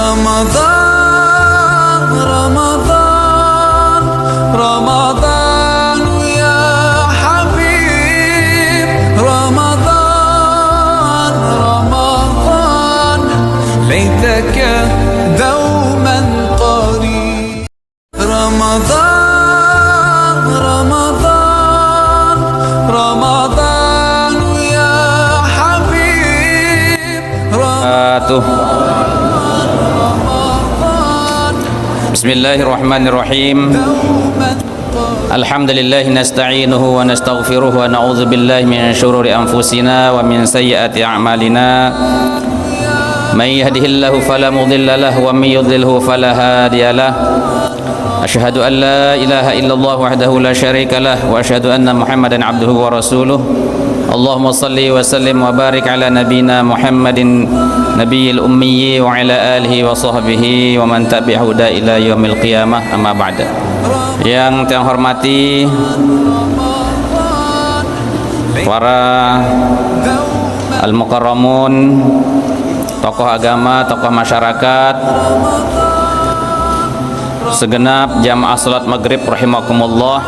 رمضان رمضان رمضان يا حبيب رمضان رمضان ليتك دوما قريب رمضان رمضان رمضان يا حبيب Bismillahirrahmanirrahim. Alhamdulillah nasta'inuhu wa nastaghfiruh wa na'udzu billahi min syururi anfusina wa min sayyiati a'malina. May yahdihillahu fala mudilla lahu wa may yudlilhu fala hadiya lahu. Asyhadu an la ilaha illallah wahdahu la syarika lah wa asyhadu anna Muhammadan abduhu wa rasuluh. Allahumma salli wa sallim wa barik ala nabiyyina Muhammadin nabiyil ummi wa ala alihi wa sahbihi wa man tabi'ahu da ila yaumil qiyamah, amma ba'da. Yang saya hormati para al-mukarramun, tokoh agama, tokoh masyarakat, segenap jamaah salat maghrib rahimakumullah.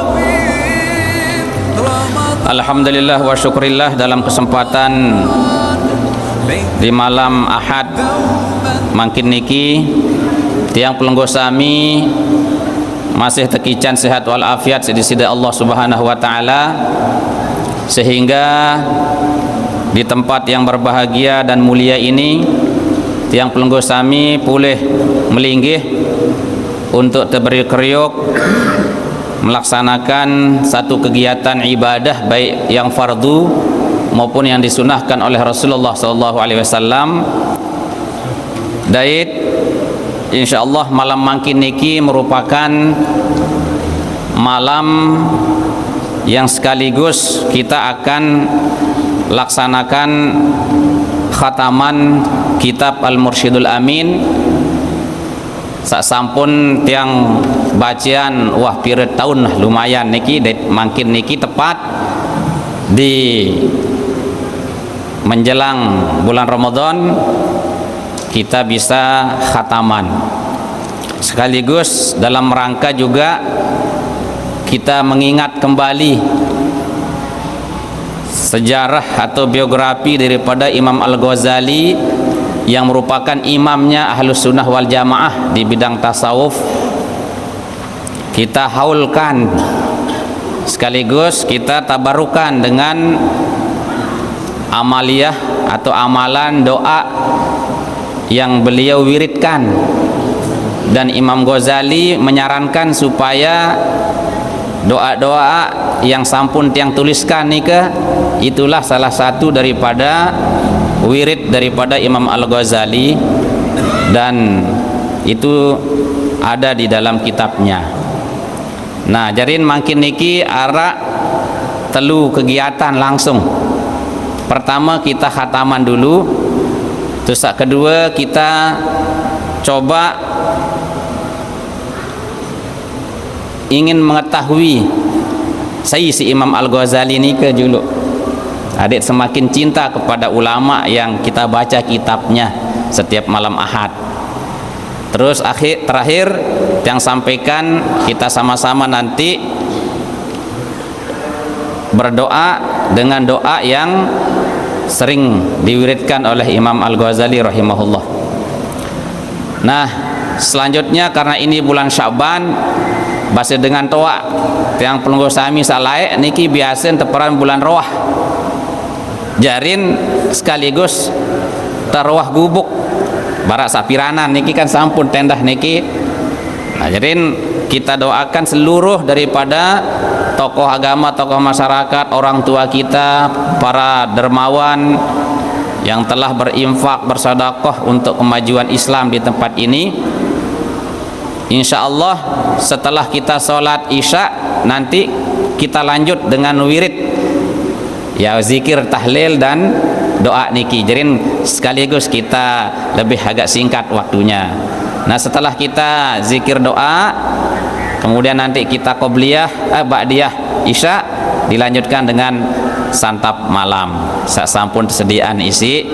Alhamdulillah wa syukurillah, dalam kesempatan di malam Ahad mangkin niki tiang pelenggo sami masih tekican sehat wal afiat sedisida Allah Subhanahu wa taala, sehingga di tempat yang berbahagia dan mulia ini tiang pelenggo sami pulih melinggih untuk terberi kriuk melaksanakan satu kegiatan ibadah, baik yang fardu maupun yang disunahkan oleh Rasulullah SAW. Dait insyaallah malam mangkin niki merupakan malam yang sekaligus kita akan laksanakan khataman kitab Al-Mursyidul Amin. Sak sampun tiang bacaan wah piret tahun lah lumayan niki, makin niki tepat di menjelang bulan Ramadan kita bisa khataman, sekaligus dalam rangka juga kita mengingat kembali sejarah atau biografi daripada Imam Al-Ghazali yang merupakan imamnya Ahlus Sunnah wal Jamaah di bidang tasawuf. Kita haulkan sekaligus kita tabarukan dengan amaliyah atau amalan doa yang beliau wiridkan, dan Imam Ghazali menyarankan supaya doa-doa yang sampun tiang tuliskan nika itulah salah satu daripada wirid daripada Imam Al-Ghazali, dan itu ada di dalam kitabnya. Nah, jarin makin niki ara telu kegiatan langsung. Pertama kita khataman dulu, terus kedua kita coba ingin mengetahui saya si Imam Al-Ghazali ini ke dulu. Adik semakin cinta kepada ulama yang kita baca kitabnya setiap malam Ahad. Terus terakhir yang sampaikan kita sama-sama nanti berdoa dengan doa yang sering diwiridkan oleh Imam Al-Ghazali rahimahullah. Nah, selanjutnya karena ini bulan Sya'ban bahasa dengan toa yang pelenggo sami salae niki biasa teperan bulan Roah. Jarin sekaligus tarawah gubuk barak sapiranan niki kan sampun tendah niki. Nah, jarin kita doakan seluruh daripada tokoh agama, tokoh masyarakat, orang tua kita, para dermawan yang telah berinfak, bersedekah untuk kemajuan Islam di tempat ini. Insya Allah setelah kita sholat isya nanti kita lanjut dengan wirid, ya zikir, tahlil dan doa niki. Jadi sekaligus kita lebih agak singkat waktunya. Nah, setelah kita zikir doa, kemudian nanti kita qobliyah ba'diyah isya, dilanjutkan dengan santap malam. Sasampun tersediaan isi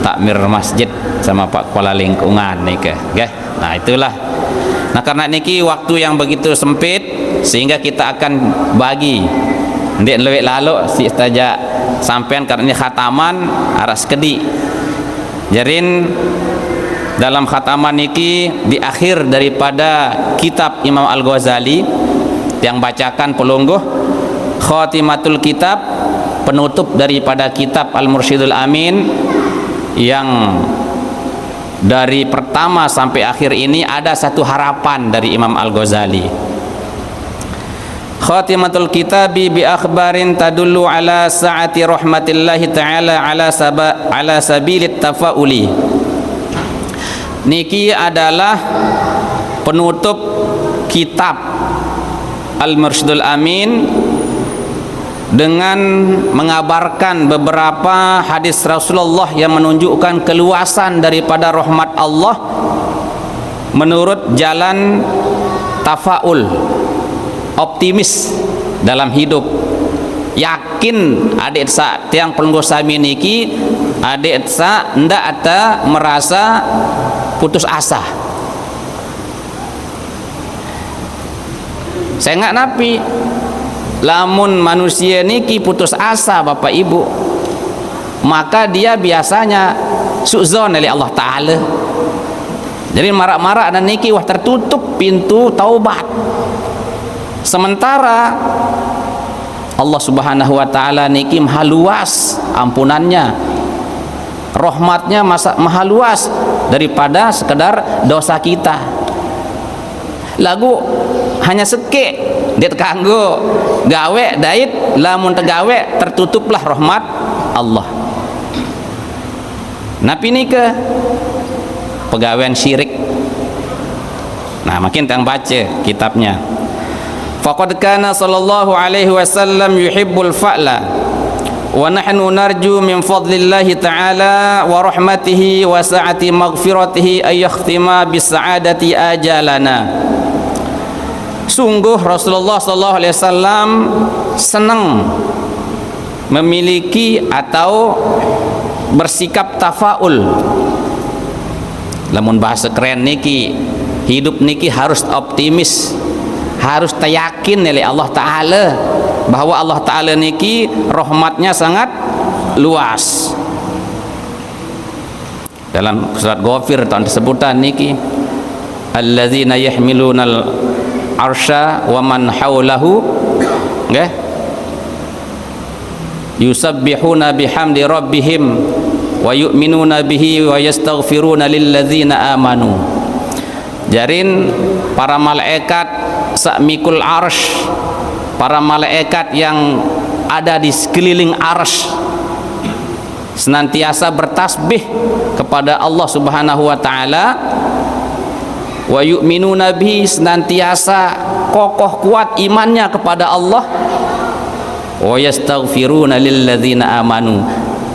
takmir masjid sama Pak Kepala Lingkungan nih ke. Nah itulah. Nah karena niki waktu yang begitu sempit sehingga kita akan bagi ndek lewek lalu si saja sampean karena ini khataman aras kedi. Jarin dalam khataman niki di akhir daripada kitab Imam Al-Ghazali yang bacakan pelungguh khatimatul kitab, penutup daripada kitab Al-Mursyidul Amin, yang dari pertama sampai akhir ini ada satu harapan dari Imam Al-Ghazali. Khatimatul kitabi bi akhbarin tadullu ala sa'ati rahmatillahi ta'ala ala sabilit tafauli. Niki adalah penutup kitab Al-Mursyidul Amin dengan mengabarkan beberapa hadis Rasulullah yang menunjukkan keluasan daripada rahmat Allah menurut jalan tafaul, optimis dalam hidup, yakin adik sa tiang pelungguh sami niki adik sa ndak ada merasa putus asa. Saya nggak napi lamun manusia niki putus asa Bapak Ibu, maka dia biasanya su'zon oleh Allah Ta'ala. Jadi marak-marak dan niki wah tertutup pintu taubat. Sementara Allah Subhanahu wa Ta'ala niki maha luas ampunannya, rahmatnya maha luas daripada sekedar dosa kita. Lagu hanya sekek dia kanggo gawe dait, lamun tegawe tertutuplah rahmat Allah. Napi ni ke pegawaian syirik. Nah makin tang baca kitabnya. Faqad kana sallallahu alaihi wasallam yuhibbul fa'la wa nahnu narju min fadlillahi ta'ala wa rahmatihi wa sa'ati maghfiratihi ay yakhtima bis sa'adati ajalana. Sungguh Rasulullah sallallahu alaihi wasallam senang memiliki atau bersikap tafaul. Lamun bahasa keren niki, hidup niki harus optimis, harus yakin oleh Allah Ta'ala bahwa Allah Ta'ala niki rahmatnya sangat luas. Dalam surat Ghafir tahun disebutan niki alladzina yahmilunal arsya wa man haulahu nggih yusabbihuna bihamdi rabbihim wa yu'minuna bihi wa yastaghfiruna lilladzina amanu. Jarin para malaikat sakmikul arsh, para malaikat yang ada di sekeliling arsh senantiasa bertasbih kepada Allah Subhanahu wa Ta'ala, wa yu'minuna bihi, senantiasa kokoh kuat imannya kepada Allah, wa yastaghfiruna lilladzina amanu,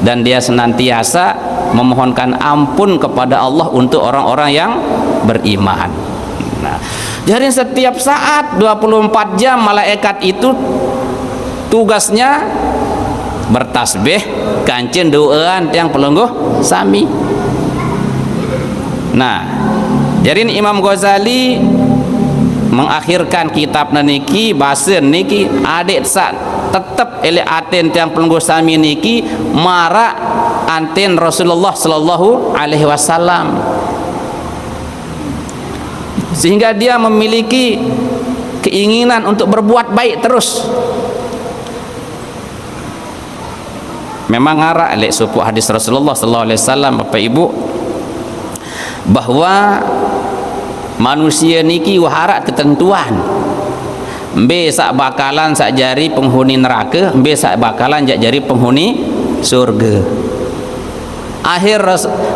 dan dia senantiasa memohonkan ampun kepada Allah untuk orang-orang yang beriman. Nah, jadi setiap saat 24 jam malaikat itu tugasnya bertasbih kancen doaan yang pelungguh sami. Nah, jadi Imam Ghazali mengakhirkan kitab niki bahasa niki adik sa tetap ele aten tiang pelungguh sami niki mara anten Rasulullah sallallahu alaihi wasallam, sehingga dia memiliki keinginan untuk berbuat baik terus. Memang ngara elek supu hadis Rasulullah sallallahu alaihi wasallam Bapak Ibu, bahwa manusia niki waharat ketentuan. Mbe sak bakalan sak jari penghuni neraka, mbe sak bakalan jak jari penghuni surga. Akhir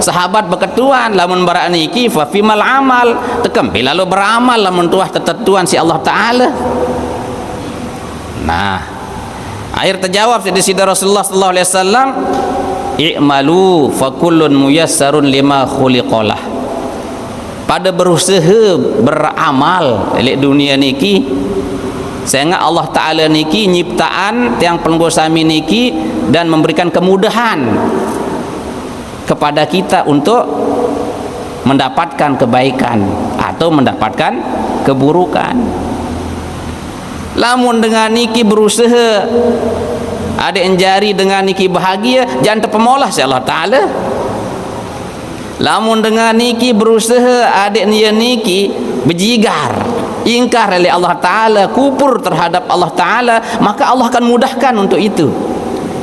sahabat berketuan lamun barak niki fa fimal amal, tekempi lalu beramal lamun tuah ketentuan si Allah Ta'ala. Nah, akhir terjawab dari sida Rasulullah sallallahu alaihi wasallam, i'malu fa kullun muyassarun lima khuliqalah. Pada berusaha beramal di dunia niki, sehingga Allah Ta'ala niki nyiptaan tiang pelungguh sami niki dan memberikan kemudahan kepada kita untuk mendapatkan kebaikan atau mendapatkan keburukan. Lamun dengan niki berusaha ada yang jari dengan niki bahagia, jangan terpemolah si Allah Ta'ala. Lamun dengan niki berusaha ada dia niki berjigar, ingkar oleh Allah Ta'ala, kufur terhadap Allah Ta'ala, maka Allah akan mudahkan untuk itu.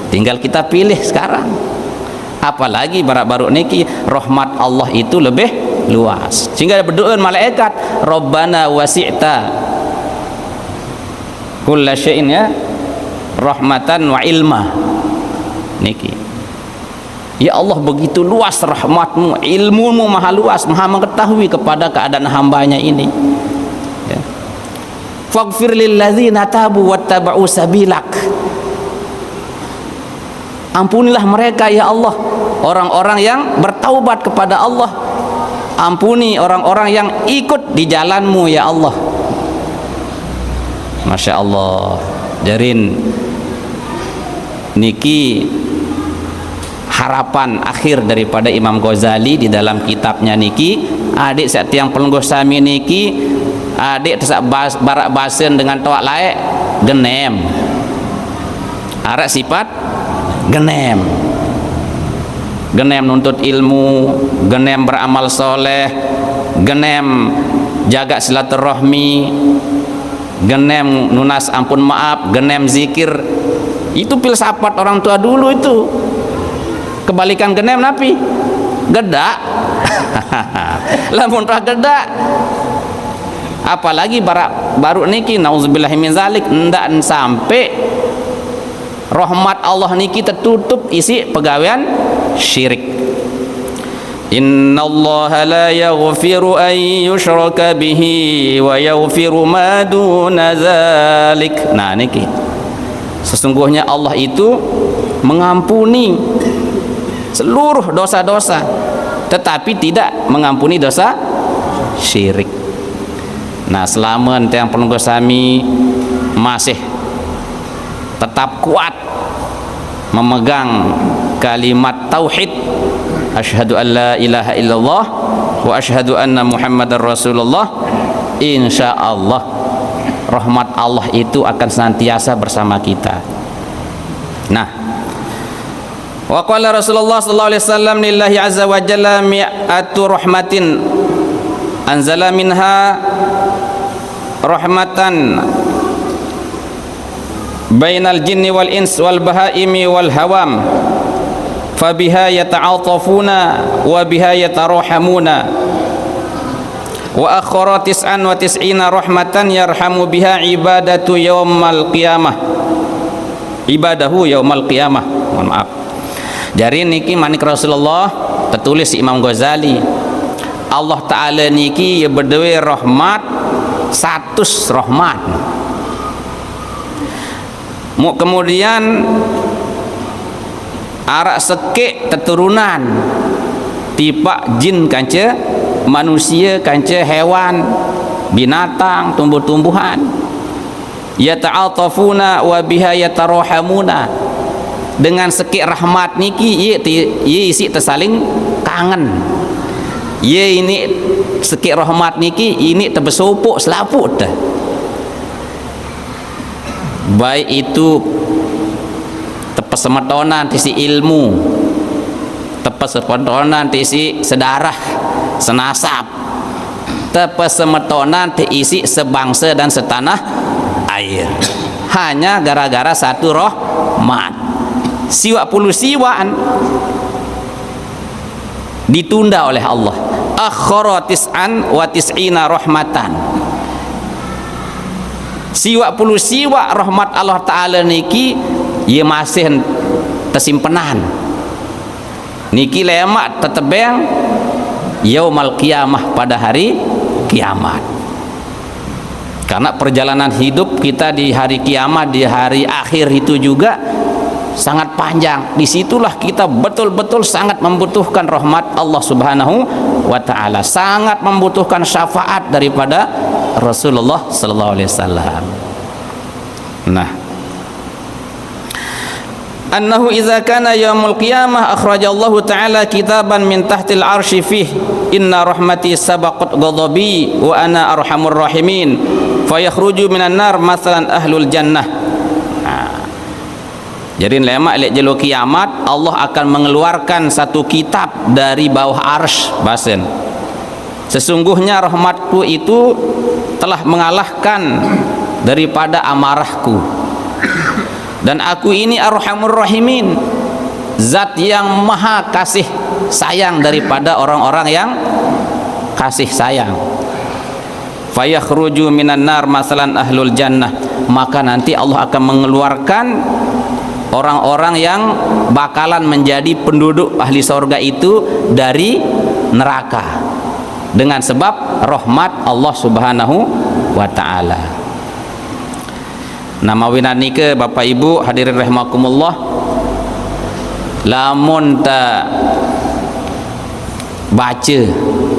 Tinggal kita pilih sekarang. Apalagi baru niki rahmat Allah itu lebih luas, sehingga berdoa malaikat, Rabbana wasi'ta kulla syai'in, ya, rahmatan wa ilma. Niki, ya Allah, begitu luas rahmatmu, ilmumu maha luas, maha mengetahui kepada keadaan hambanya ini, ya. Faghfir lilladzina tabu wattaba'u sabilak, ampunilah mereka ya Allah, orang-orang yang bertaubat kepada Allah, ampuni orang-orang yang ikut di jalanmu ya Allah. Masya Allah. Jarin niki harapan akhir daripada Imam Ghazali di dalam kitabnya niki, adik saat yang pelengguh sami niki, adik tersak barak basen dengan toak laek genem, arak sifat genem, genem nuntut ilmu, genem beramal soleh, genem jaga silaturahmi, genem nunas ampun maaf, genem zikir. Itu filsafat orang tua dulu itu. Kebalikan genem napi gedak. Lamun rah gedak, apalagi baru niki nauzubillahi min zalik, ndak sampai rahmat Allah niki tertutup isi pegawaian syirik. Innallaha la yaghfiru an yushraka bihi wa yaghfiru ma duna dzalik. Nah niki, sesungguhnya Allah itu mengampuni seluruh dosa-dosa, tetapi tidak mengampuni dosa syirik. Nah, selama yang penunggu sami masih tetap kuat memegang kalimat tauhid, asyhadu an la ilaha illallah wa asyhadu anna muhammadar rasulullah, insyaallah rahmat Allah itu akan senantiasa bersama kita. Nah, wa qala Rasulullah sallallahu alaihi wasallam, lillahi azza wa jalla mi'atu rahmatin anzala minha rahmatan bainal jinni wal ins wal bahaimi wal hawam fabiha yata'atafuna wa biha yatarahamuna wa akhara 99 rahmatan yarhamu biha ibadatu yaumal qiyamah, ibadahu yaumal qiyamah. Mohon maaf, jadi niki manik Rasulullah tertulis Imam Ghazali, Allah Ta'ala niki berdua rahmat 100 rahmat. Kemudian arak sekek keturunan tipak jin kanca manusia, kanca hewan, binatang, tumbuh-tumbuhan, yata'atafuna wa biha yatarahamuna. Dengan sekik rahmat niki ye isi tersaling kangen. Ye ini sekik rahmat niki ini terbesopok selaput dah. Baik itu tepesemetonan tisi ilmu, tepesemetonan tisi sedarah senasab, tepesemetonan tisi sebangsa dan setanah air, hanya gara-gara satu rahmat. Siwa puluh siwaan ditunda oleh Allah. Akhara 99 rahmatan, siwa puluh siwa rahmat Allah Ta'ala niki ia masih tersimpenan niki lemak tetebeng yaumal qiyamah, pada hari kiamat. Karena perjalanan hidup kita di hari kiamat, di hari akhir itu juga sangat panjang. Disitulah kita betul-betul sangat membutuhkan rahmat Allah Subhanahu wa Ta'ala, sangat membutuhkan syafaat daripada Rasulullah Sallallahu Alaihi Wasallam. Nah, annahu idza kana yaumul qiyamah akhrajallahu ta'ala kitaban min tahtil arsy fih inna rahmati sabaqat ghadabi wa ana arhamur rahimin fayakhruju minan nar masalan ahlul jannah. Jadi lemak lek jelo kiamat Allah akan mengeluarkan satu kitab dari bawah arsy basen. Sesungguhnya rahmatku itu telah mengalahkan daripada amarahku. Dan aku ini arhamur rahimin, zat yang maha kasih sayang daripada orang-orang yang kasih sayang. Fayakhruju minan nar masalan ahlul jannah, maka nanti Allah akan mengeluarkan orang-orang yang bakalan menjadi penduduk ahli surga itu dari neraka dengan sebab rahmat Allah Subhanahu wa taala. Nama winanika Bapak Ibu hadirin rahimakumullah, lamun ta baca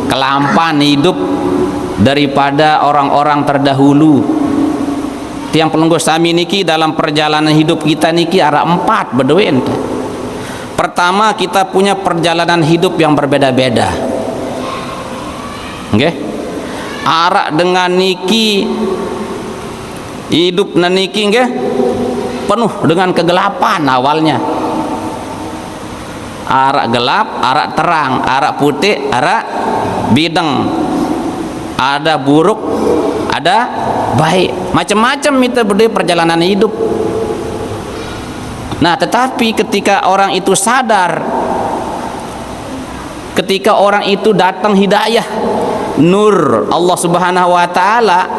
kelampan hidup daripada orang-orang terdahulu, tiang pelenggus sami niki dalam perjalanan hidup kita niki ada 4 beduin. Pertama, kita punya perjalanan hidup yang berbeda-beda. Nggih. Arak dengan niki hidup niki nggih penuh dengan kegelapan awalnya. Arak gelap, arak terang, arak putih, arak bideng. Ada buruk, ada baik, macam-macam itu berdiri perjalanan hidup. Nah, tetapi ketika orang itu sadar, ketika orang itu datang hidayah, nur Allah Subhanahu wa taala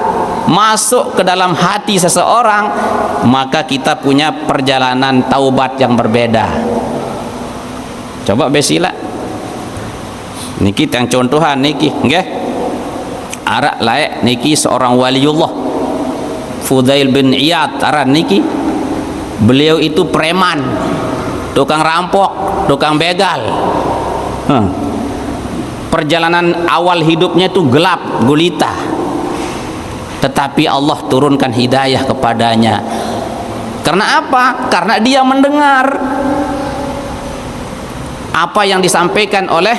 masuk ke dalam hati seseorang, maka kita punya perjalanan taubat yang berbeda. Coba besila niki yang contohan niki nggih. Arak layak niki seorang waliullah Fudail bin Iyad aran niki. Beliau itu preman, tukang rampok, tukang begal. Perjalanan awal hidupnya itu gelap gulita, tetapi Allah turunkan hidayah kepadanya. Karena apa? Karena dia mendengar apa yang disampaikan oleh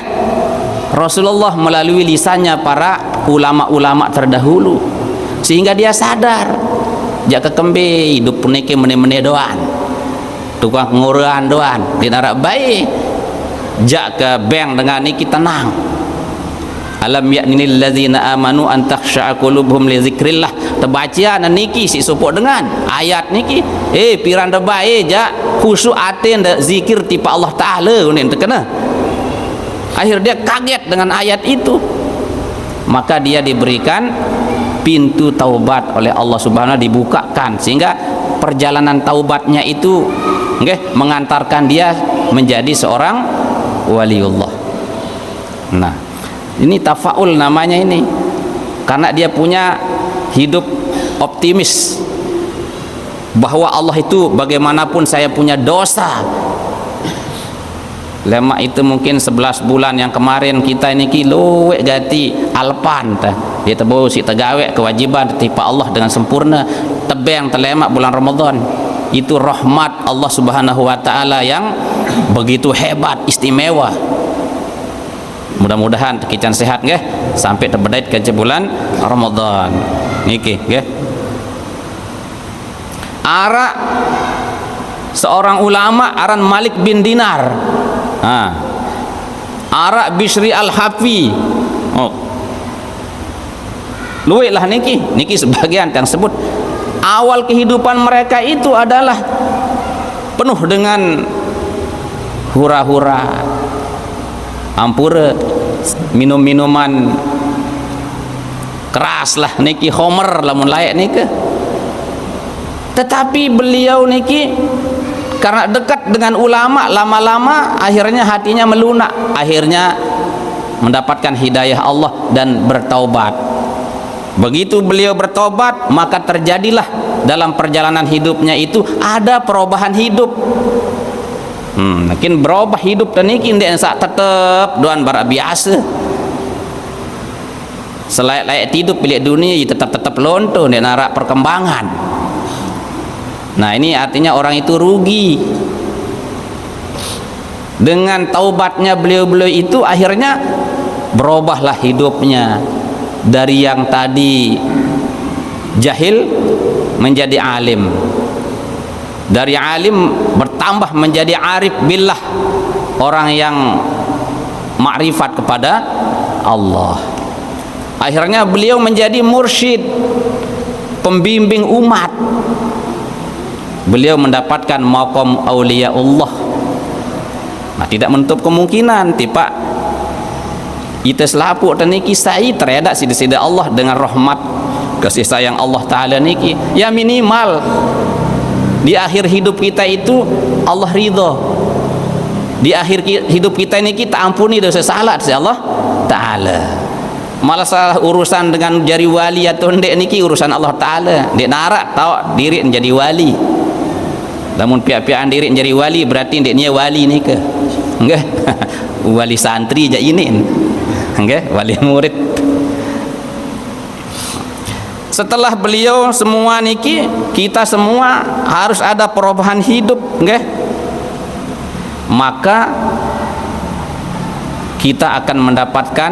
Rasulullah melalui lisannya para ulama-ulama terdahulu, sehingga dia sadar jak kekembe hidup punike mene-mene doan, tukang nguruan doan di darat baik, jak ke bank dengan niki tenang. Alam ya'nil ladzina amanu an takhsha'a qulubuhum li dzikrillah. Terbaca niki si support dengan ayat niki, piranda baik jak khusyuk aten zikir tipa Allah taala unin terkena. Akhir dia kaget dengan ayat itu, maka dia diberikan pintu taubat oleh Allah Subhanahu dibukakan, sehingga perjalanan taubatnya itu mengantarkan dia menjadi seorang waliullah. Nah, ini tafaul namanya ini, karena dia punya hidup optimis bahwa Allah itu bagaimanapun saya punya dosa. Lemak itu mungkin 11 bulan yang kemarin kita ini kilo gati alpan dia tebu si tegawe kewajiban tipa Allah dengan sempurna, tebeng telemak bulan Ramadan. Itu rahmat Allah Subhanahu wa taala yang begitu hebat, istimewa. Mudah-mudahan kita sehat nggih sampai terbedait ke bulan Ramadan niki nggih. Ara seorang ulama aran Malik bin Dinar. Arak Bishri al-Hafi. Luweklah niki sebagian yang sebut awal kehidupan mereka itu adalah penuh dengan hura-hura, ampura, minum-minuman keras lah niki, homer lamun layak niki. Tetapi beliau niki karena dekat dengan ulama, lama-lama akhirnya hatinya melunak, akhirnya mendapatkan hidayah Allah dan bertaubat. Begitu beliau bertobat, maka terjadilah dalam perjalanan hidupnya itu ada perubahan hidup. Mungkin berubah hidup dan ini dia sak tetap doan barak biasa. Selayak hidup pilih dunia tetap lonto dan narak perkembangan. Nah, ini artinya orang itu rugi. dengan taubatnya beliau-beliau itu akhirnya berubahlah hidupnya dari yang tadi jahil menjadi alim, dari alim bertambah menjadi arif billah, orang yang makrifat kepada Allah. Akhirnya beliau menjadi mursyid, pembimbing umat. Beliau mendapatkan maqam auliyaullah. Nah, tidak menutup kemungkinan tipa kita selapuk dan niki sai terhadap sida-sida Allah dengan rahmat kasih sayang Allah Ta'ala niki, ya minimal di akhir hidup kita itu Allah ridho. Di akhir hidup kita ini kita ampuni dosa salah dari Allah Ta'ala. Malah salah urusan dengan jadi wali atau ndek niki urusan Allah Ta'ala. Ndek narak tahu diri menjadi wali. Namun pihak-pihak diri menjadi wali berarti ndeknya wali ni ke? Enggak. Wali santri je ini. Enggak, wali murid. Setelah beliau semua niki, kita semua harus ada perubahan hidup, enggak? Maka kita akan mendapatkan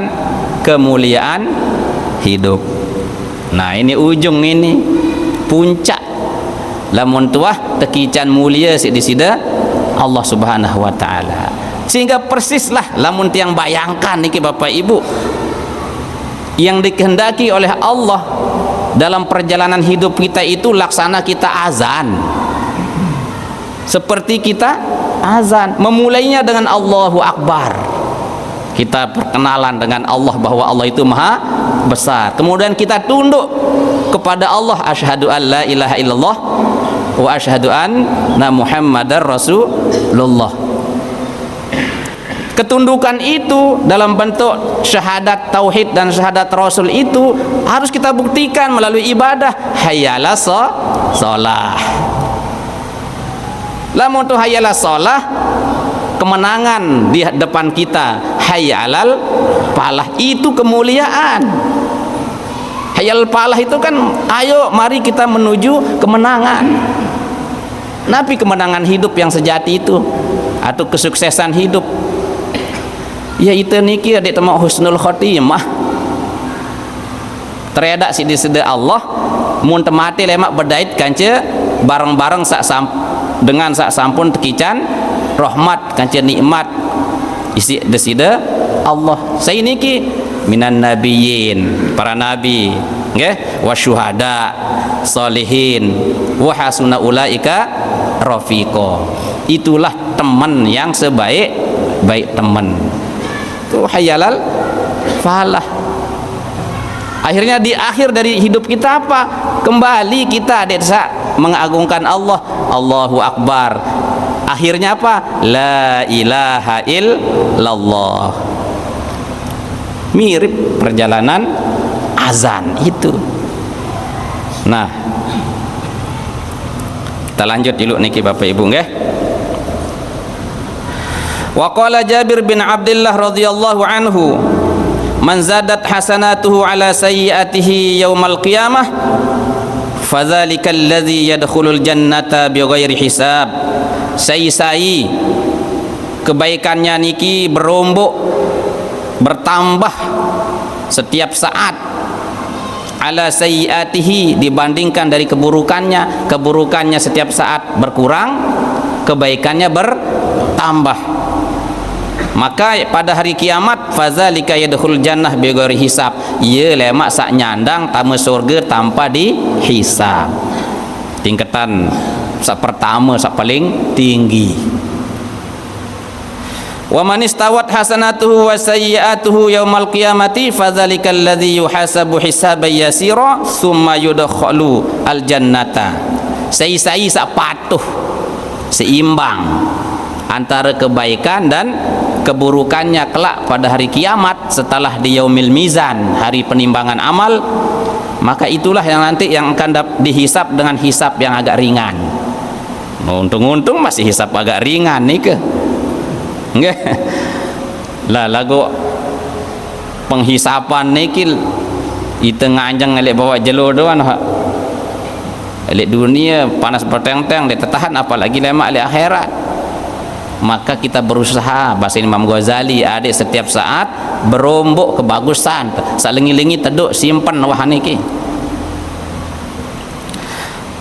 kemuliaan hidup. Nah, ini ujung ini puncak lamun tuah tekican mulia sida Allah Subhanahu wa taala. Sehingga persislah lamun tiang bayangkan niki Bapak Ibu, yang dikehendaki oleh Allah dalam perjalanan hidup kita itu laksana kita azan. Seperti kita azan, memulainya dengan Allahu Akbar. Kita perkenalan dengan Allah bahwa Allah itu maha besar. Kemudian kita tunduk kepada Allah, asyhadu an la ilaha illallah wa asyhadu anna Muhammadar Rasulullah. Ketundukan itu dalam bentuk syahadat tauhid dan syahadat rasul itu harus kita buktikan melalui ibadah hayyalah shalah. Lamun tu hayyalah shalah, kemenangan di depan kita. Hayyalal falah, itu kemuliaan. Hayyal falah itu kan ayo mari kita menuju kemenangan. Nabi kemenangan hidup yang sejati itu atau kesuksesan hidup, ya itu niki adik temak husnul khotimah. Teredak sida Allah mun temati lemak berdait kanca bareng-bareng dengan sak sampun tekican rahmat kanca nikmat isi desida Allah. Saya niki minan nabiyyin, para nabi, nggih, wasyuhada, sholihin, wa hasuna ulaika rafiqa. Itulah teman yang sebaik-baik teman. Itu hayyalal falah. Akhirnya di akhir dari hidup kita apa? Kembali kita desa mengagungkan Allah, Allahu Akbar. Akhirnya apa? La ilaha illallah. Mirip perjalanan azan itu. Nah, kita lanjut dulu niki Bapak Ibu nggih. Wa qala Jabir bin Abdullah radhiyallahu anhu, man zadat hasanatuhu ala sayyiatihi yaumal qiyamah fadzalikal ladzi yadkhulul jannata bighairi hisab. Sai kebaikannya niki berombok, bertambah setiap saat. Ala sayyiatihi, dibandingkan dari keburukannya. Keburukannya setiap saat berkurang, kebaikannya bertambah. Maka pada hari kiamat fadzalika yadkhul jannah bighairi hisab, ieu lemak sak nyandang tamu surga tanpa dihisab. Tingkatan sak pertama, sak paling tinggi. Wa man istawat hasanatuhu wa sayyi'atuhu yaumal qiyamati fadzalikal ladzi yuhasabu hisaban yasira summa yudkhalu al jannata. Sai sak patuh, seimbang antara kebaikan dan keburukannya kelak pada hari kiamat setelah di yaumil mizan, hari penimbangan amal. Maka itulah yang nanti yang akan dihisap dengan hisap yang agak ringan. Untung-untung masih hisap agak ringan nih ke. Nggih. Lah lagu penghisapan nikil itu nganjang elek bawa jelo doan ha. Elek dunia panas berteng-teng dia tertahan, apalagi lemak elek akhirat. maka kita berusaha, bahasa Imam Ghazali, adik setiap saat berombok kebagusan, salengi-lengi teduk simpan wah niki.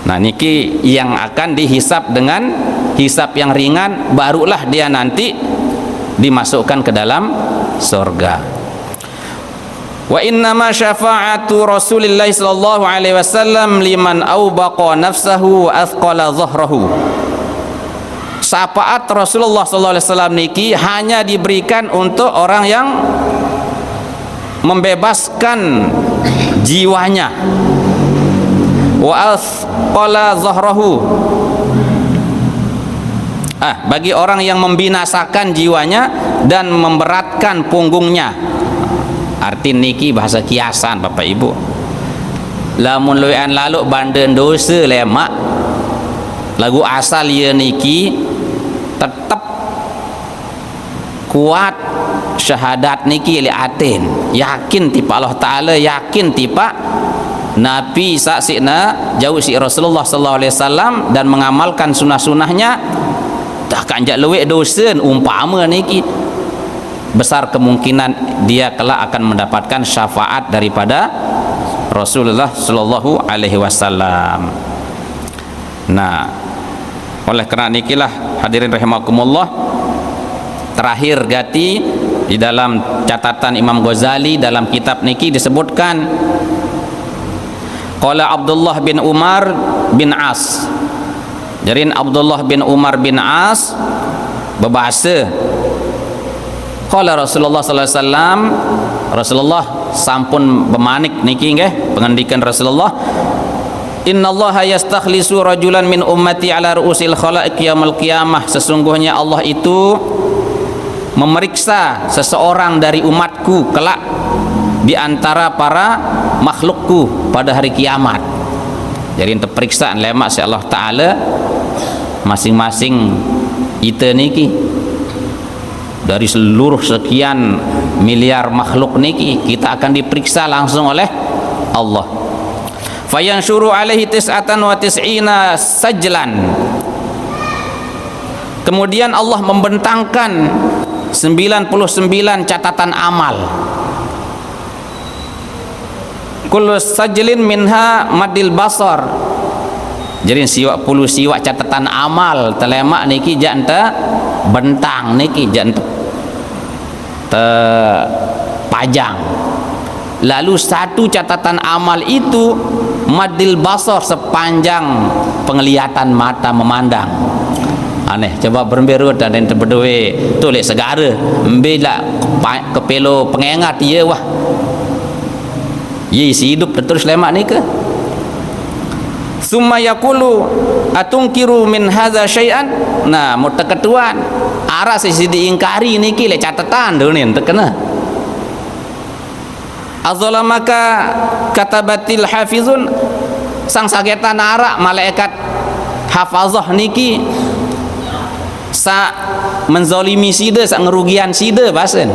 Nah niki yang akan dihisap dengan hisap yang ringan, barulah dia nanti dimasukkan ke dalam surga. Wa innama syafa'atu Rasulillah sallallahu alaihi wasallam liman awbaqa nafsahu wa athqala dhahrahu. Syafaat Rasulullah sallallahu alaihi wasallam niki hanya diberikan untuk orang yang membebaskan jiwanya, wa athqala dhahrahu, bagi orang yang membinasakan jiwanya dan memberatkan punggungnya. Arti niki bahasa kiasan Bapak Ibu. Lamun luian lalu bandan dosa lemak, lagu asal ia niki tetap kuat syahadat niki li atin, yakin tipa Allah Taala, yakin tipa Nabi saksina jauh si Rasulullah sallallahu alaihi wasallam dan mengamalkan sunah-sunahnya, tak kanjak luwek dosa umpama niki, besar kemungkinan dia kelak akan mendapatkan syafaat daripada Rasulullah sallallahu alaihi wasallam. Nah, oleh kerana nikilah hadirin rahimakumullah, terakhir gati di dalam catatan Imam Ghazali dalam kitab niki disebutkan qala Abdullah bin Umar bin As. Jadi Abdullah bin Umar bin As berbahasa, qala Rasulullah sallallahu alaihi wasallam, Rasulullah sampun bemanik niki nggih pengendikan Rasulullah, innallaha yastakhlisu rajulan min ummati ala ru'usil khalaiq yaumil qiyamah. Sesungguhnya Allah itu memeriksa seseorang dari umatku kelak di antara para makhlukku pada hari kiamat. Jadi untuk periksaan lemak si Allah Ta'ala masing-masing kita niki dari seluruh sekian miliar makhluk niki, kita akan diperiksa langsung oleh Allah. Fayanshuru alaihi tis'atan wa tis'ina sajlan. Kemudian Allah membentangkan 99 catatan amal. Kullu sajlin minha madil basar. Jadi siwak puluh siwak catatan amal telemak niki janta bentang niki janta pajang. Lalu satu catatan amal itu madil basar, sepanjang penglihatan mata memandang. Aneh, coba berberu dan terberdua tulis segara mbela kepelo pengengat dia wah. Ye si hidup terus lemak ni ke? Summa yaqulu atungkiru min hadza syai'an. Nah, mutaketuan arah sisi diingkari niki le catatan tu ni terkena. Azalamaka katabatil hafizun, sang sagetan arak malaikat hafazah niki sa menzalimi sida, sa ngerugian sida basen.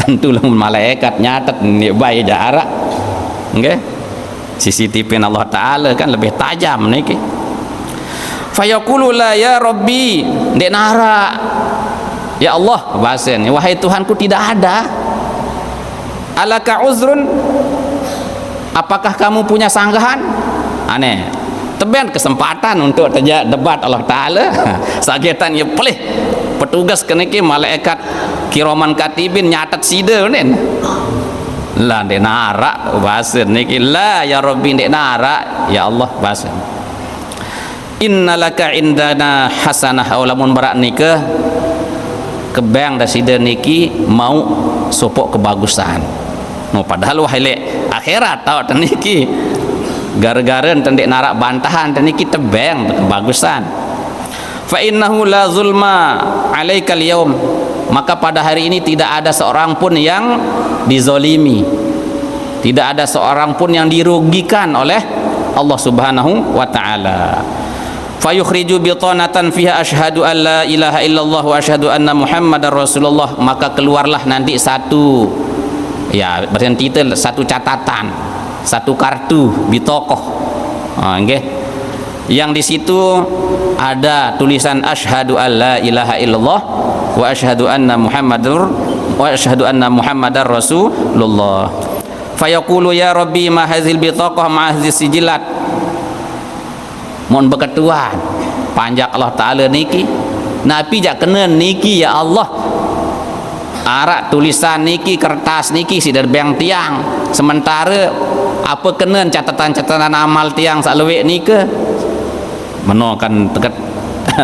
Tentulah malaikat nyatat ni baik jarak. Nggih. CCTV Allah Taala kan lebih tajam niki. Fayaqulu la ya rabbi, dek nara. Ya Allah basen, wahai Tuhanku tidak ada. Alaka uzrun, apakah kamu punya sanggahan? Aneh. Teben kesempatan untuk terjadi debat Allah Taala. Sagetan ya pelih petugas keniki malaikat kiraman katibin nyatat sida nen. Lah dek nara basen niki, la ya rabbi dek nara ya Allah basen. Innalaka indana hasanah, lamun barak nika kebang dah sida niki mau sopok kebagusan. No padahal wahai akhirat tau teniki gara-gara tendek narak bantahan teniki tebeng kebagusan. Fa innahu la zulma alaikal yaum, maka pada hari ini tidak ada seorang pun yang dizolimi, tidak ada seorang pun yang dirugikan oleh Allah Subhanahu wa taala. Fayukhriju bitanatan fiha asyhadu an la ilaha illallah wa asyhadu anna muhammadar rasulullah, maka keluarlah nanti satu ya berarti satu catatan, satu kartu bitokoh, okay. Yang di situ ada tulisan asyhadu alla ilaha illallah wa asyhadu anna muhammadar rasulullah. Fayaqulu ya rabbi ma hadzal bitaqah ma hadzis sijilat. Mohon berketuan panjak Allah Ta'ala niki Nabi jak kena niki ya Allah, arak tulisan niki kertas niki sidar beng tiang, sementara apa kena catatan-catatan amal tiang saklewek nika menokan tekat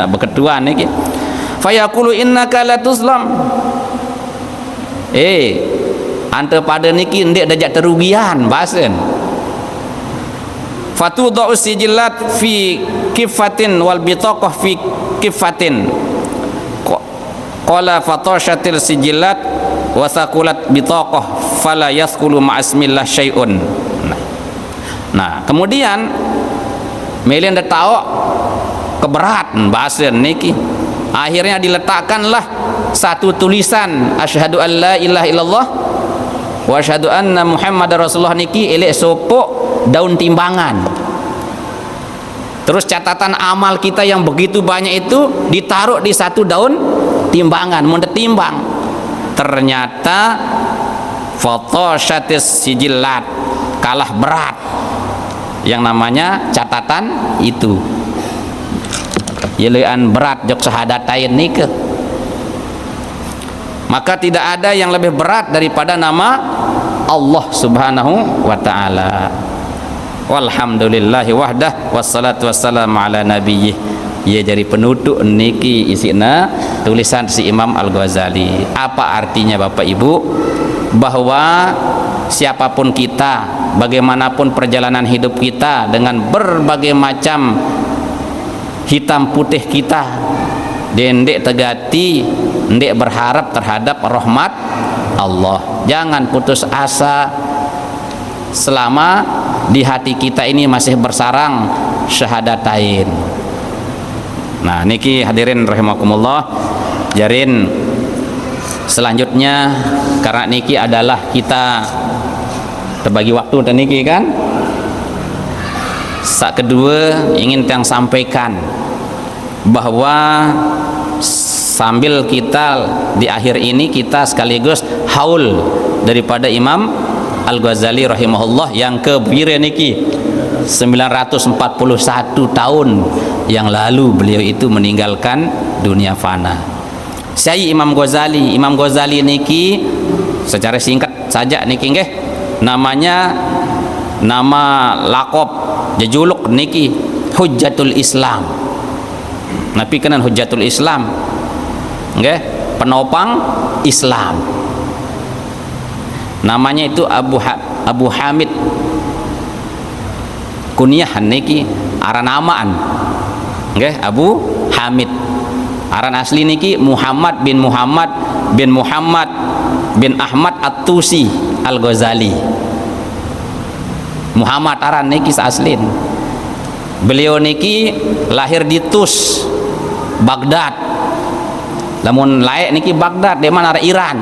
berketuan niki. Fayaqulu innaka la tuzlam, anta pada niki ndek dajak terugian bahasan. Fatudau sijillat fi kifatin wal bitaqah fi kifatin. Qala fatashatil sijillat wa thaqulat bitaqah fala yathqulu ma'asmillah syai'un. Nah, kemudian melian dah tahu keberatan bahasan niki. Akhirnya diletakkanlah satu tulisan asyhadu alla ilaha illallah wa asyhadu anna muhammadar rasulullah niki elek sopok daun timbangan. Terus catatan amal kita yang begitu banyak itu ditaruh di satu daun timbangan, mau ditimbang. Ternyata photoshatis sijillat, kalah berat yang namanya catatan itu. Yelean berat jok sahadatain nika. Maka tidak ada yang lebih berat daripada nama Allah Subhanahu wa taala. Walhamdulillahi wahdah wassalatu wassalamu ala nabiyyih. Ia jadi penutup niki isina tulisan si Imam Al-Ghazali. Apa artinya Bapak Ibu? Bahwa siapapun kita, bagaimanapun perjalanan hidup kita dengan berbagai macam hitam putih kita, dendek tegati, ndek berharap terhadap rahmat Allah. Jangan putus asa selama di hati kita ini masih bersarang syahadatain. Nah niki hadirin rahimakumullah, jarin selanjutnya karena niki adalah kita terbagi waktu dan niki kan. Sak kedua ingin yang sampaikan bahwa sambil kita di akhir ini kita sekaligus haul daripada Imam Al-Ghazali rahimahullah yang kebira niki 941 tahun yang lalu beliau itu meninggalkan dunia fana. Saya Imam Ghazali. Imam Ghazali niki secara singkat saja niki nggih, namanya nama lakop jejuluk niki Hujjatul Islam. Nabi kenan Hujjatul Islam nggih, penopang Islam. Namanya itu Abu Hamid, kunyah niki aran namaan nggih Abu Hamid. Aran asli niki Muhammad bin Muhammad bin Muhammad bin Ahmad At-Tusi Al-Ghazali. Muhammad aran niki aslin. Beliau niki lahir di Tus, Baghdad. Lamun layak niki Baghdad di mana Iran.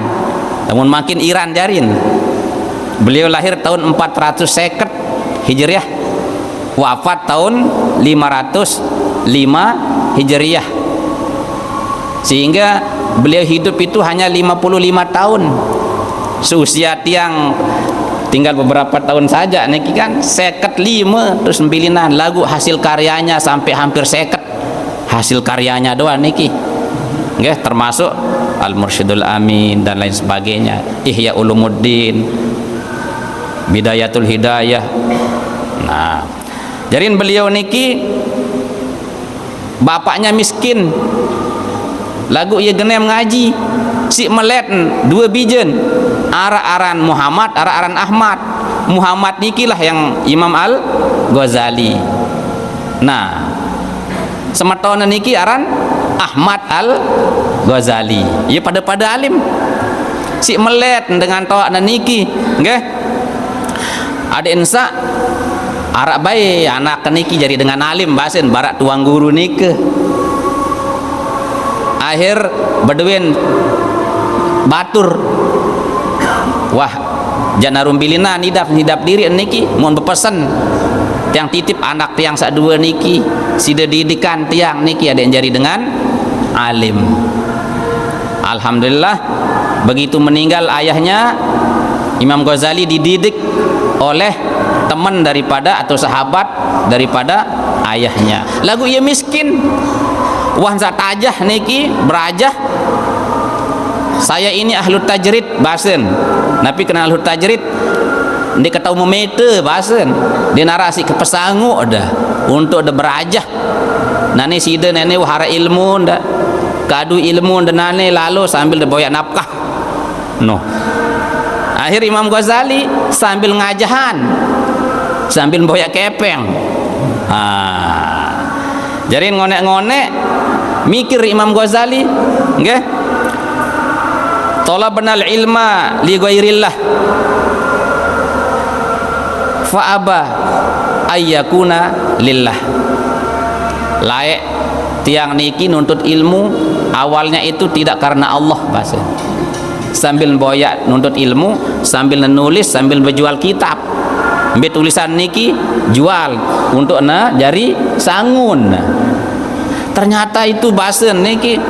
Namun makin Iran jarin. Beliau lahir tahun 450 Hijriah, wafat tahun 505 Hijriah. Sehingga beliau hidup itu hanya 55 tahun. Seusia tiang tinggal beberapa tahun saja niki kan 55 terus 9 lagu hasil karyanya sampai hampir 50 hasil karyanya doang niki. Nggih, termasuk Al-Mursyidul Amin dan lain sebagainya, Ihya Ulumuddin, Bidayatul Hidayah. Nah, jarin beliau niki bapaknya miskin, lagu ia genem ngaji, si melet 2 bijen, ara-aran Muhammad, ara-aran Ahmad. Muhammad niki lah yang Imam Al-Ghazali. Nah, sematona niki aran Ahmad Al-Ghazali. Ya pada alim. Si melet dengan toa niki, nggih. Ada ensa arak bae anak niki jadi dengan alim basen barak tuang guru nike. Akhir beduin batur. Wah, janarum bilina nidap diri niki mohon berpesan tiang titip anak tiang sak dua niki, sida didikan tiang niki ada yang jadi dengan alim. Alhamdulillah, begitu meninggal ayahnya, Imam Ghazali dididik oleh teman daripada atau sahabat daripada ayahnya. Lagu ia miskin, wah zat ajah niki berajah. Saya ini ahlu tajrid bahasan. Nabi kenal ahlu tajrid, dia kata umum meter bahasan. Dia narasi ke pesangu dah untuk dah berajah. Nani sida nene wahara ilmu dah, kadu ilmu dan nane lalu sambil dah boyak nafkah. No. Akhir Imam Ghazali sambil ngajahan, sambil boyak kepeng. Jadi ngonek-ngonek mikir Imam Ghazali, nggih. Talabnal ilma li ghairillah fa aba ayyakuna lillah. Layak tiang niki nuntut ilmu awalnya itu tidak karena Allah bahasa. Sambil boyak nuntut ilmu, sambil nulis, sambil berjual kitab. Ambil tulisan niki jual untuk jari sangun. Ternyata itu bahasa niki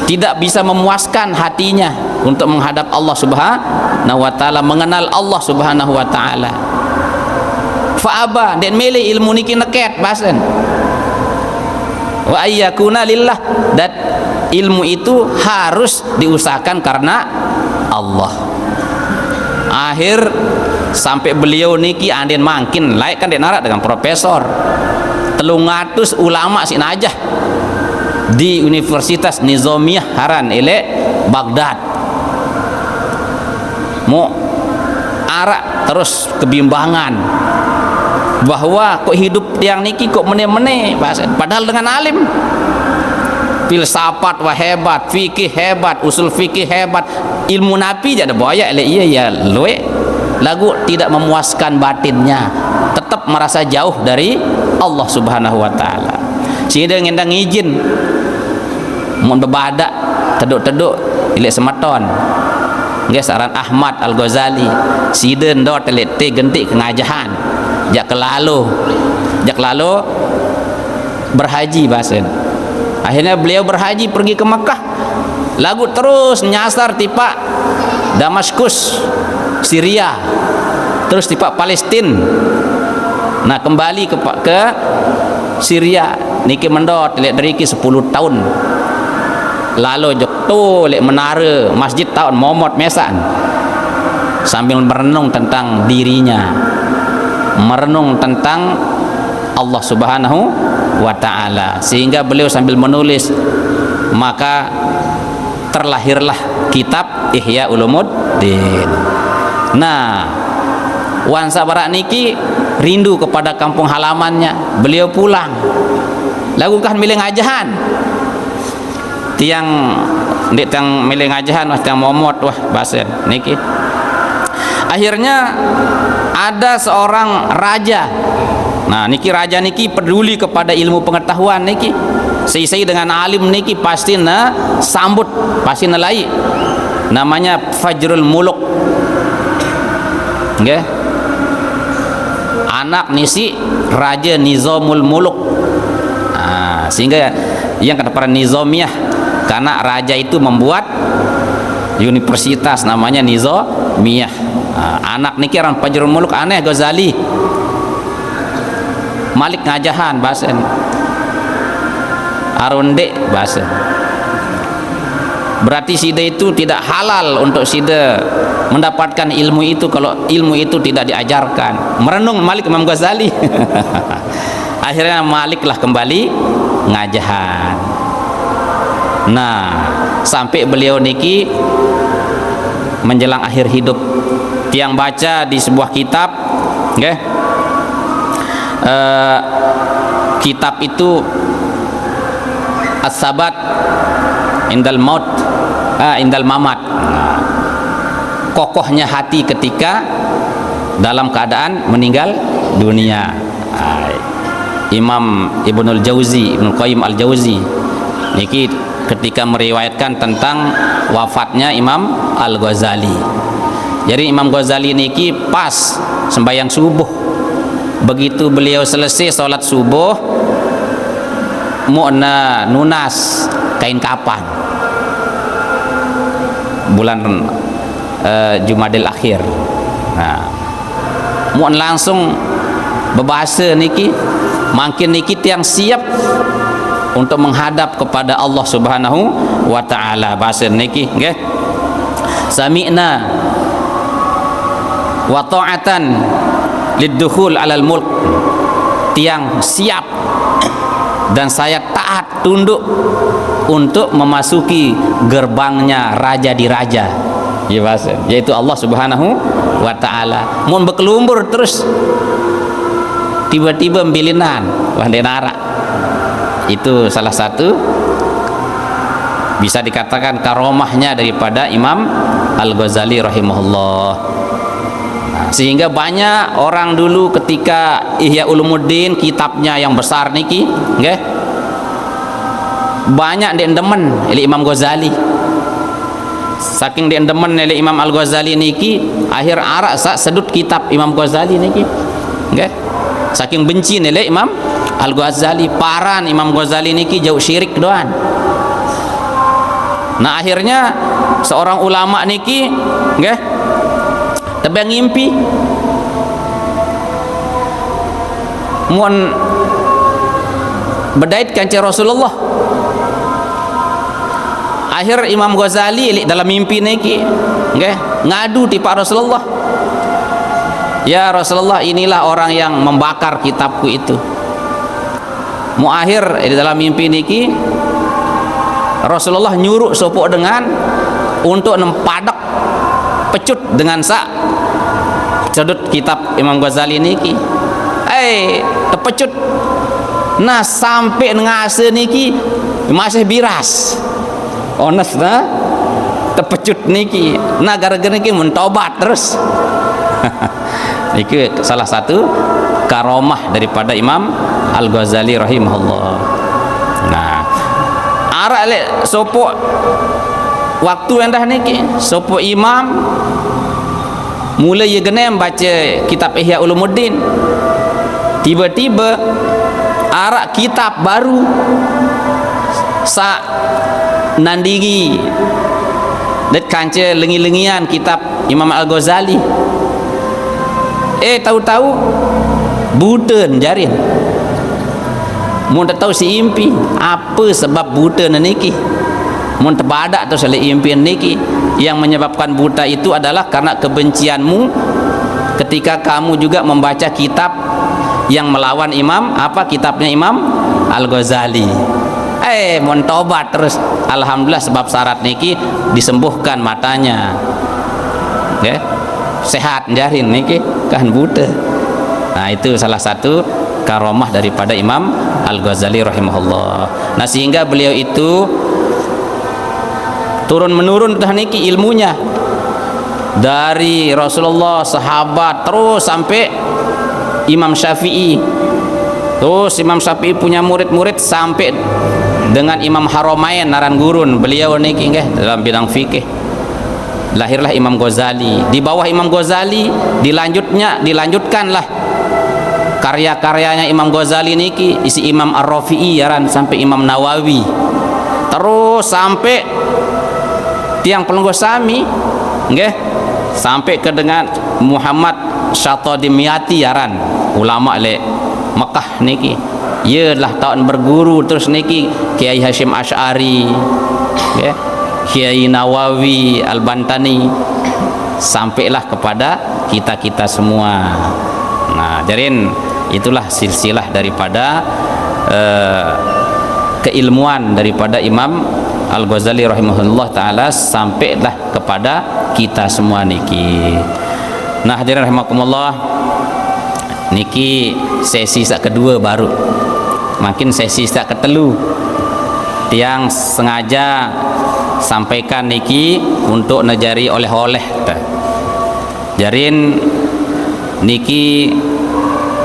tidak bisa memuaskan hatinya untuk menghadap Allah Subhanahu wa taala, mengenal Allah Subhanahu wa taala. Fa'aba dan milih ilmu niki neket bahasan. Wa ayyakuna lillah, dan ilmu itu harus diusahakan karena Allah. Akhir sampai beliau niki andin mangkin layak kan denarak dengan profesor 300 ulama sin najah di Universitas Nizamiyah Haran ile Baghdad. Mu arak terus kebimbangan bahwa kok hidup tiang niki kok mene-mene padahal dengan alim. Filsafat wah hebat, fikih hebat, usul fikih hebat, ilmu nabi jadi boyak le iya ya loe. Lagu tidak memuaskan batinnya, tetap merasa jauh dari Allah Subhanahu wa taala. Sehingga ngendang izin mun bebadak teduk-teduk ilek semeton. Nggih saran Ahmad Al-Ghazali, siden do telete gentik kengajahan. Jak lalu berhaji bahasan. Akhirnya beliau berhaji pergi ke Mekah. Lagu terus nyasar tipa Damaskus, Syria, terus tipa Palestina. Nah kembali ke Syria niki mendot lihat dari 10 tahun. Lalu jok tu lihat menara masjid tahun momot mesan sambil merenung tentang dirinya, merenung tentang Allah Subhanahu wa ta'ala, sehingga beliau sambil menulis maka terlahirlah kitab Ihya Ulumuddin. Nah wan sabarak niki rindu kepada kampung halamannya, beliau pulang lakukan milih ngajahan tiang milih ngajahan wah tiang momot wah bahasa niki. Akhirnya ada seorang raja. Nah niki raja niki peduli kepada ilmu pengetahuan niki. Sei dengan alim niki pasti sambut, pasti nelai. Namanya Fajrul Muluk. Nggih. Anak nisi Raja Nizamul Muluk. Nah, sehingga yang kata para Nizamiyah, karena raja itu membuat universitas namanya Nizamiyah. Anak niki orang Fajrul Muluk aneh Ghazali. Malik ngajahan bahasa Arunde bahasa. Berarti sida itu tidak halal untuk sida mendapatkan ilmu itu kalau ilmu itu tidak diajarkan. Merenung Malik Imam Ghazali. Akhirnya Maliklah kembali ngajahan. Nah, sampai beliau niki menjelang akhir hidup, tiang baca di sebuah kitab, okay? Kitab itu As-Sabat Indal Maut, Indal Mamat. Kokohnya hati ketika dalam keadaan meninggal dunia. Imam Ibnul Jauzi, Ibnul Qayyim Al-Jauzi niki ketika meriwayatkan tentang wafatnya Imam Al-Ghazali. Jadi Imam Ghazali niki pas sembahyang subuh begitu beliau selesai solat subuh, mu'na nunas kain kapan bulan Jumadil Akhir. Nah, mu'n langsung berbahasa niki, makin niki tiang siap untuk menghadap kepada Allah Subhanahu wa taala. Bahasa niki nggih, sami'na wa ta'atan lidukhul alal mulk, tiang siap dan saya taat tunduk untuk memasuki gerbangnya raja di raja, ya bahasa, yaitu Allah Subhanahu wa taala. Mun berkelumbur terus tiba-tiba bilinan wandenara. Itu salah satu bisa dikatakan karomahnya daripada Imam Al-Ghazali rahimahullah. Nah, sehingga banyak orang dulu ketika Ihya Ulumuddin, kitabnya yang besar niki, nggih, banyak dia demen oleh Imam Ghazali. Saking dia demen oleh Imam Al-Ghazali niki, akhir arak sedut kitab Imam Ghazali niki, nggih. Saking benci oleh Imam Al-Ghazali, paran Imam Ghazali niki jauh syirik doan. Nah, akhirnya seorang ulama niki, nggih, tebang ngimpi mun bedait kanca Rasulullah. Akhir Imam Ghazali dalam mimpi niki, nggih, ngadu ti Pak Rasulullah. Ya Rasulullah, inilah orang yang membakar kitabku itu. Mu akhir di dalam mimpi niki Rasulullah nyuruh sopok dengan untuk nempadak pecut dengan cedut kitab Imam Ghazali niki. Tepecut. Nah, sampai ngase niki masih biras. Honest nah. Tepecut niki. Nah, gara-gara niki mentobat terus. Itu salah satu karomah daripada Imam Al-Ghazali rahimahullah. Nah, arak le sopo waktu yang dah niki, sopo imam mulai ye genem baca kitab Ihya Ulumuddin, tiba-tiba arak kitab baru sa nandigi det kanca lengi-lengian kitab Imam Al-Ghazali. Tahu-tahu buten jarin. Mun tak tahu si impi apa sebab buta niki. Mun terbadak tu oleh impian niki, yang menyebabkan buta itu adalah karena kebencianmu ketika kamu juga membaca kitab yang melawan kitabnya Imam Al-Ghazali. Mun tobat terus, alhamdulillah sebab syarat niki disembuhkan matanya. Okay? Sehat jarin niki kan buta. Nah, itu salah satu karomah daripada Imam Al-Ghazali rahimahullah. Nah, sehingga beliau itu turun menurun dah niki ilmunya dari Rasulullah, sahabat, terus sampai Imam Syafi'i. Terus Imam Syafi'i punya murid-murid sampai dengan Imam Haramain Naran Gurun, beliau niki nggih dalam bidang fikih. Lahirlah Imam Ghazali. Di bawah Imam Ghazali dilanjutkanlah karya-karyanya Imam Ghazali niki, isi Imam Ar-Rafi'i yaran sampai Imam Nawawi. Terus sampai tiang pelenggo sami nggih, sampai ke dengan Muhammad Syatadimyati yaran, ulama le Mekah niki. Yalah tahun berguru terus niki Kiai Hashim Asy'ari, nggih, Kiai Nawawi Al-Bantani, sampailah kepada kita-kita semua. Nah, jarin itulah silsilah daripada keilmuan daripada Imam Al-Ghazali rahimahullah taala sampailah kepada kita semua niki. Nah, hadirin rahimakumullah, niki sesi kedua baru. Makin sesi ketelu tiang sengaja sampaikan niki untuk nejari oleh-oleh. Jarin niki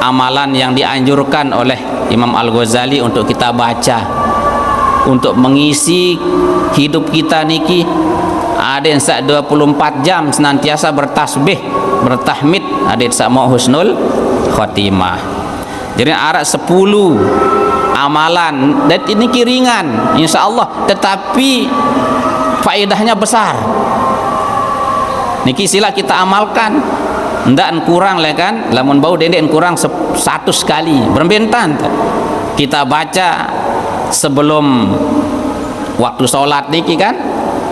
amalan yang dianjurkan oleh Imam Al-Ghazali untuk kita baca, untuk mengisi hidup kita niki. Ada yang 24 jam senantiasa bertasbih, bertahmid, ada yang mau husnul khotimah. Jadi arak 10 amalan dan ini ringan insyaallah, tetapi faedahnya besar. Niki sila kita amalkan, ndak kurang lah kan, lamun bau dendek kurang 100 kali berbentan kita baca sebelum waktu sholat niki kan,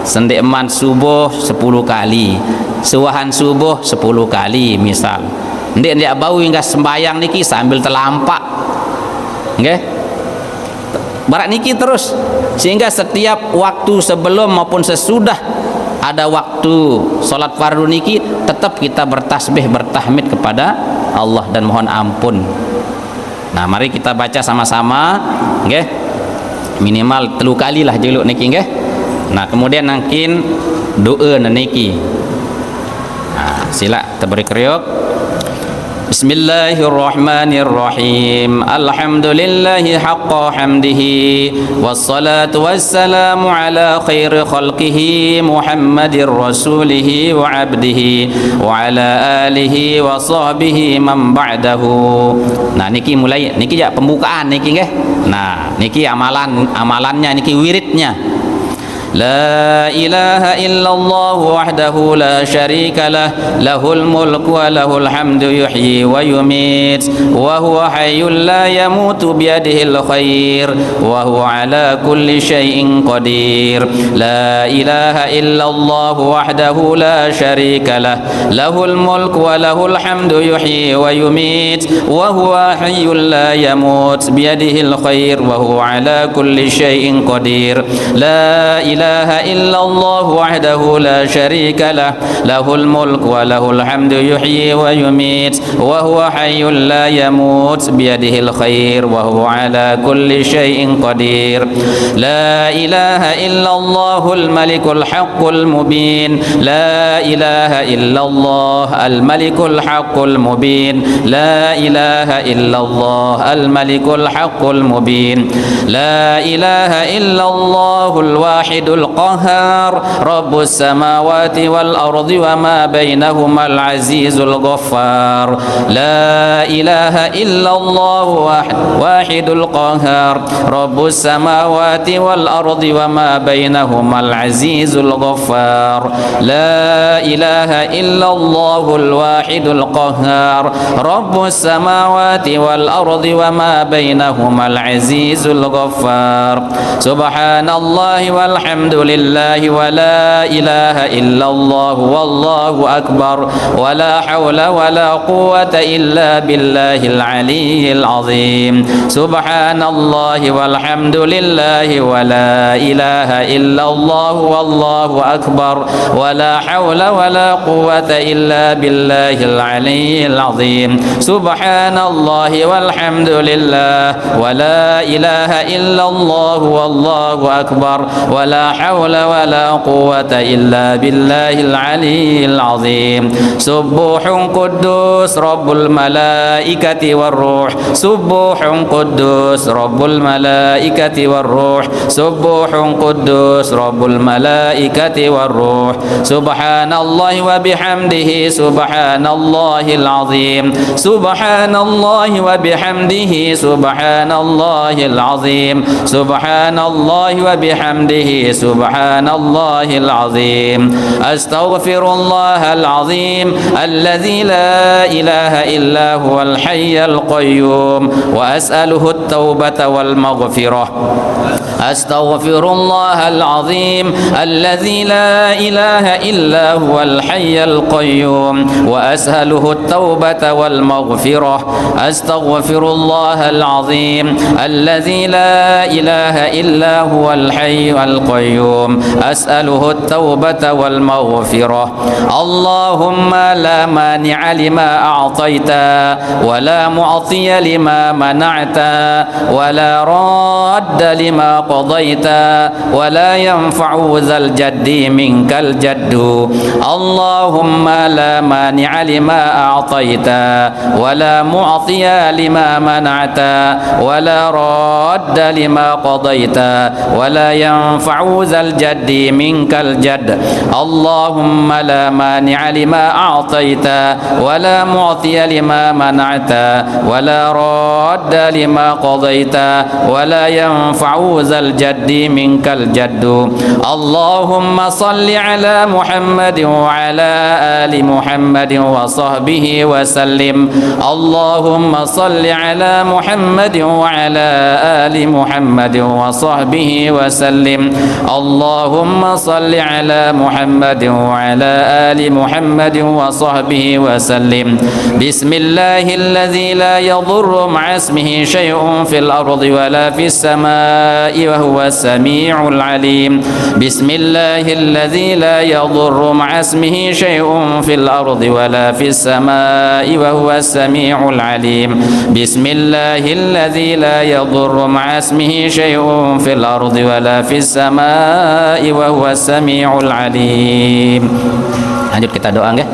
sendek eman subuh 10 kali, suahan subuh 10 kali misal. Ndek bau hingga sembayang niki sambil telampak, nggih. Barak niki terus sehingga setiap waktu sebelum maupun sesudah ada waktu sholat fardu niki tetap kita bertasbih bertahmid kepada Allah dan mohon ampun. Nah, mari kita baca sama-sama, nggih. Minimal 3 kali lah jeluk niki, nggih. Nah, kemudian nangkin doa niki. Nah, sila terberi kriuk. Bismillahirrahmanirrahim. Alhamdulillahi haqqa hamdihi, wassalatu wassalamu ala khairi khalqihi Muhammadir rasulihi wa abdihi wa ala alihi wa sahbihi man ba'dahu. Nah, niki mulai niki ya pembukaan niki, nggih. Nah, niki amalannya niki wiridnya. La ilaha illallah wahdahu la syarika lah, lahul mulku wa lahul hamdu yuhyi wa yumit, wa huwa hayyul la yamutu biyadihil khair, wa huwa ala kulli syai'in qadir. La ilaha illallah wahdahu la syarika lah, lahul mulku wa lahul hamdu yuhyi wa yumit, wa huwa hayyul la yamut biyadihil khair, wa huwa ala kulli syai'in qadir. La ilaha illallah wahdahu la syarika lah, lahul mulk wa lahul hamdu yuhyi wa yumit, wa huwa hayyul la yamut biyadihil khair, wa huwa ala kulli syai'in qadir. La ilaha illallahul malikul haqqul mubin, la ilaha illallah al malikul haqqul mubin, la ilaha illallah al malikul haqqul mubin, la ilaha illallahul wahidul qahhar, rabbus samawati wal ardi wa ma bainahuma al azizul ghaffar. La ilaha illallah wahidul qahhar, rabbus samawati wal ardi wa ma bainahuma al azizul ghaffar. La ilaha illallah wahidul qahhar, rabbus samawati wal ardi wa ma bainahuma al azizul ghaffar. Subhanallahi walhamdulillah wa la ilaha illallah wallahu akbar, wa la hawla wa la quwwata illa billahil aliyyil azim. Subhanallahi walhamdulillahi wa la ilaha illallah wallahu akbar, wa la hawla wa la quwwata illa billahil aliyyil azim. Subhanallahi walhamdulillah wa la ilaha illallah wallahu akbar, wa la hawla wa la quwwata illa billahil aliyyil azim. Subuhun quddus rabbul malaikati war ruh, subuhun quddus rabbul malaikati war ruh, subuhun quddus rabbul malaikati war ruh. Subhanallahi wa bihamdihi subhanallahil azim, subhanallahi wa bihamdihi subhanallahil azim, subhanallahi wa bihamdihi subhanallahil azim. Astaghfirullahal azim alladzi la ilaha illa huwal hayyul qayyum, wa as'aluhu at-taubata wal maghfirah. Astaghfirullahal azim alladzi la ilaha illa huwal hayyul qayyum, wa as'aluhu at-taubata wal maghfirah. Astaghfirullahal azim alladzi la ilaha illa huwal hayyul qayyum, as'aluhu at-taubata wal maghfirah. Allahumma la mani'a lima a'taita wa la mu'tiya lima mana'ta wa la radda lima qadaita wa la yanfa'u dzal jaddi minkal jaddu. Allahumma la mani'a lima a'taita wa la mu'tiya lima mana'ta wa la radda lima qadaita wa la yanfa'u ذا الجد منك الجد اللهم لا مانع لما أعطيت ولا معطي لما منعت ولا راد لما قضيت ولا ينفع ذا الجد منك الجد اللهم صل على محمد وعلى آل محمد وصحبه وسلم اللهم صل على محمد وعلى آل محمد وصحبه وسلم اللهم صل على محمد وعلى آل محمد وصحبه وسلم بسم الله الذي لا يضر مع اسمه شيء في الأرض ولا في السماء وهو السميع العليم بسم الله الذي لا يضر مع اسمه شيء في الأرض ولا في السماء وهو السميع العليم بسم الله الذي لا يضر مع اسمه شيء في الأرض ولا في السماء وهو السميع العليم. Lanjut kita doa nggih.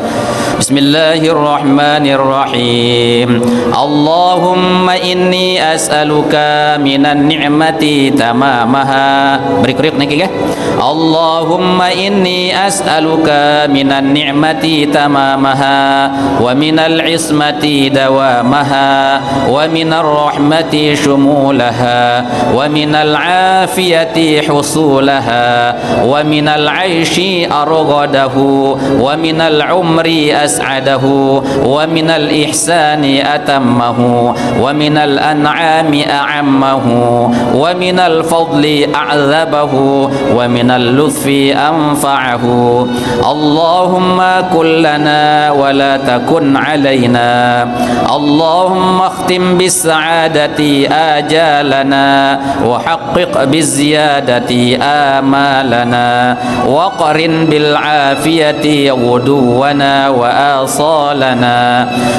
Bismillahirrahmanirrahim. Allahumma inni as'aluka minan ni'mati tamamaha. Beri-beri niki nggih. Allahumma inni as'aluka minan ni'mati tamamaha wa minal ismati dawamaha wa minar rahmati shumulaha wa minal afiyati husulaha wa minal aishi arghadahu wa minal umri as'adahu wa minal ihsani atammahu wa minal an'ami a'ammahu wa minal fadli a'zabahu wa minal lutfi anfa'ahu Allahumma kullana wa la takun alaina Allahumma akhtim bis sa'adati ajalana wa haqqiq biz ziyadati amalana wa qarin bil afiyati غدونا وآصالنا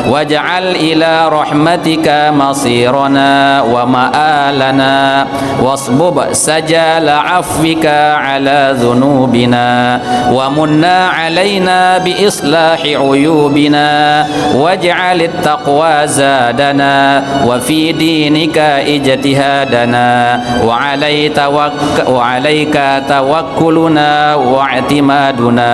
واجعل إلى رحمتك مصيرنا ومآلنا واصبب سجال عفوك على ذنوبنا ومنا علينا بإصلاح عيوبنا واجعل التقوى زادنا وفي دينك اجتهادنا وعليك توكلنا واعتمادنا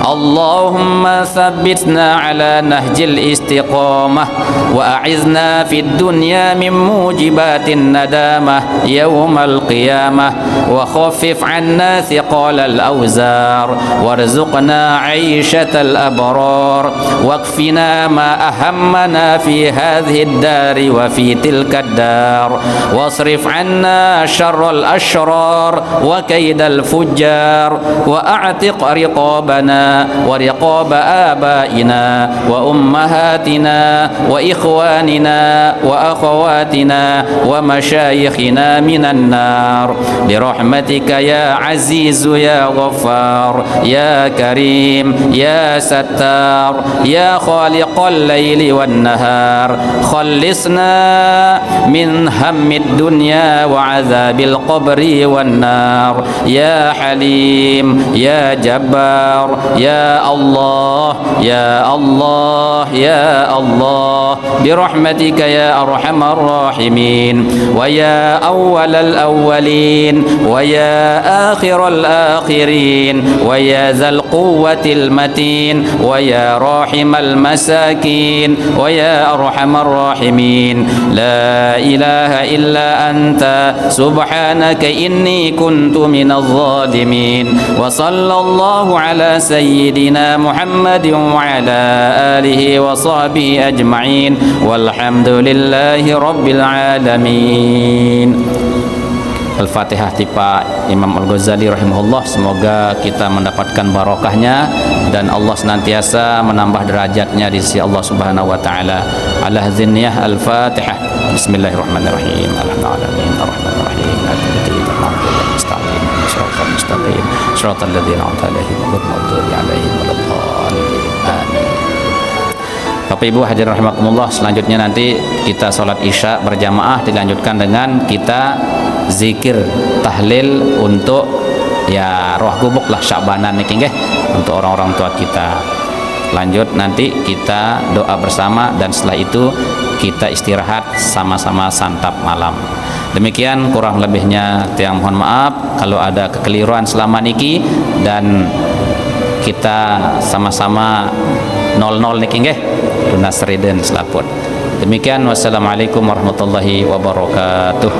اللهم ثبتنا على نهج الاستقامة وأعذنا في الدنيا من موجبات الندامة يوم القيامة وخفف عنا ثقال الأوزار وارزقنا عيشة الأبرار واكفنا ما أهمنا في هذه الدار وفي تلك الدار واصرف عنا شر الأشرار وكيد الفجار وأعتق رقابنا ورقاب آبائنا وأمهاتنا وإخواننا وأخواتنا ومشايخنا من النار برحمتك يا عزيز يا غفار يا كريم يا ستار يا خالق الليل والنهار خلصنا من هم الدنيا وعذاب القبر والنار يا حليم يا جبار يا الله يا الله يا الله برحمتك يا أرحم الراحمين ويا أول الأولين ويا آخر الآخرين ويا ذا القوة المتين ويا راحم المساكين ويا أرحم الراحمين لا إله إلا أنت سبحانك إني كنت من الظالمين وصلى الله على سيدنا محمد وعلى آله وصحبه أجمعين والحمد لله رب العالمين. Al-Fatihah tipa Imam Al-Ghazali rahimahullah. Semoga kita mendapatkan barokahnya dan Allah senantiasa menambah derajatnya di sisi Allah Subhanahu wa taala. Ala hadziniyah Al-Fatihah. Bismillahirrahmanirrahim. Alhamdulillahirabbil alamin. Mustaqim. Shiratal ladzina an'amta 'alaihim ghairil maghdubi 'alaihim waladdallin. Amin. Bapak Ibu hadirin rahimakumullah, selanjutnya nanti kita sholat isya berjamaah dilanjutkan dengan kita zikir tahlil untuk ya roh gubuk lah Sya'banan niki nggih untuk orang-orang tua kita. Lanjut nanti kita doa bersama dan setelah itu kita istirahat sama-sama santap malam. Demikian kurang lebihnya tiang mohon maaf kalau ada kekeliruan selama niki, dan kita sama-sama 00 niki nggih lunas riden selaput. Demikian, wassalamualaikum warahmatullahi wabarakatuh.